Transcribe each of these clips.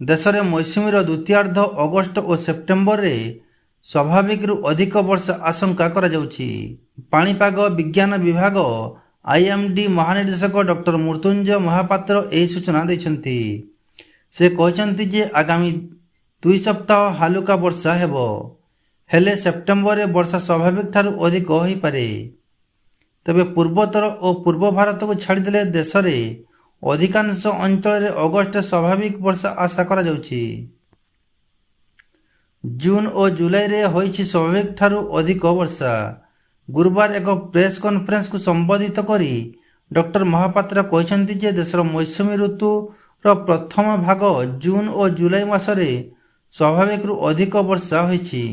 ଦେଶରେ ମୌସୁମୀର ଦ୍ୱିତୀୟାର୍ଦ୍ଧ ଅଗଷ୍ଟ ଓ ସେପ୍ଟେମ୍ବରରେ ସ୍ୱାଭାବିକରୁ ଅଧିକ ବର୍ଷା ଆଶଙ୍କା କରାଯାଉଛି। ପାଣିପାଗ ବିଜ୍ଞାନ ବିଭାଗ IMD ମହାନିର୍ଦ୍ଦେଶକ ଡକ୍ଟର ମୃତ୍ୟୁଞ୍ଜୟ ମହାପାତ୍ର ଏହି ସୂଚନା ଦେଇଛନ୍ତି। ସେ କହିଛନ୍ତି ଯେ ଆଗାମୀ 2 ସପ୍ତାହ ହାଲୁକା ବର୍ଷା ହେବ, ହେଲେ ସେପ୍ଟେମ୍ବରରେ ବର୍ଷା ସ୍ୱାଭାବିକ ଠାରୁ ଅଧିକ ହୋଇପାରେ। ତେବେ ପୂର୍ବୋତ୍ତର ଓ ପୂର୍ବ ଭାରତକୁ ଛାଡ଼ିଦେଲେ ଦେଶରେ ଅଧିକାଂଶ ଅଞ୍ଚଳରେ ଅଗଷ୍ଟରେ ସ୍ୱାଭାବିକ ବର୍ଷା ଆଶା କରାଯାଉଛି। ଜୁନ୍ ଓ ଜୁଲାଇରେ ହୋଇଛି ସ୍ୱାଭାବିକ ଠାରୁ ଅଧିକ ବର୍ଷା। ଗୁରୁବାର ଏକ ପ୍ରେସ୍ କନଫରେନ୍ସକୁ ସମ୍ବୋଧିତ କରି ଡକ୍ଟର ମହାପାତ୍ର କହିଛନ୍ତି ଯେ ଦେଶର ମୌସୁମୀ ଋତୁର ପ୍ରଥମ ଭାଗ ଜୁନ୍ ଓ ଜୁଲାଇ ମାସରେ ସ୍ୱାଭାବିକରୁ ଅଧିକ ବର୍ଷା ହୋଇଛି।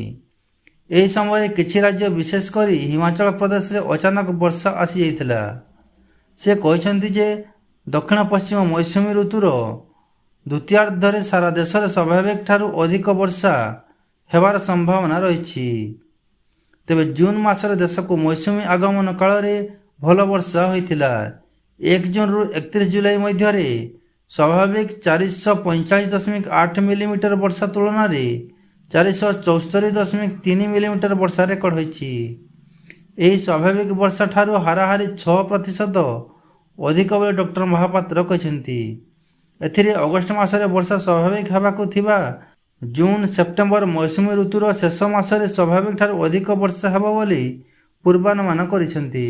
ଏହି ସମୟରେ କିଛି ରାଜ୍ୟ ବିଶେଷ କରି ହିମାଚଳ ପ୍ରଦେଶରେ ଅଚାନକ ବର୍ଷା ଆସିଯାଇଥିଲା। ସେ କହିଛନ୍ତି ଯେ ଦକ୍ଷିଣ ପଶ୍ଚିମ ମୌସୁମୀ ଋତୁର ଦ୍ୱିତୀୟାର୍ଦ୍ଧରେ ସାରା ଦେଶରେ ସ୍ୱାଭାବିକ ଠାରୁ ଅଧିକ ବର୍ଷା ହେବାର ସମ୍ଭାବନା ରହିଛି। ତେବେ ଜୁନ୍ ମାସରେ ଦେଶକୁ ମୌସୁମୀ ଆଗମନ କାଳରେ ଭଲ ବର୍ଷା ହୋଇଥିଲା। 1 ଜୁନ୍ରୁ 31 ଜୁଲାଇ ମଧ୍ୟରେ ସ୍ୱାଭାବିକ 445.8 ମିଲିମିଟର ବର୍ଷା ତୁଳନାରେ 474.3 ମିଲିମିଟର ବର୍ଷା ରେକର୍ଡ ହୋଇଛି। ଏହି ସ୍ୱାଭାବିକ ବର୍ଷା ଠାରୁ ହାରାହାରି 6% ଅଧିକ ବୋଲି ଡକ୍ଟର ମହାପାତ୍ର କହିଛନ୍ତି। ଏଥିରେ ଅଗଷ୍ଟ ମାସରେ ବର୍ଷା ସ୍ୱାଭାବିକ ହେବାକୁ ଥିବା ଜୁନ୍ ସେପ୍ଟେମ୍ବର ମୌସୁମୀ ଋତୁର ଶେଷ ମାସରେ ସ୍ୱାଭାବିକ ଠାରୁ ଅଧିକ ବର୍ଷା ହେବ ବୋଲି ପୂର୍ବାନୁମାନ କରିଛନ୍ତି।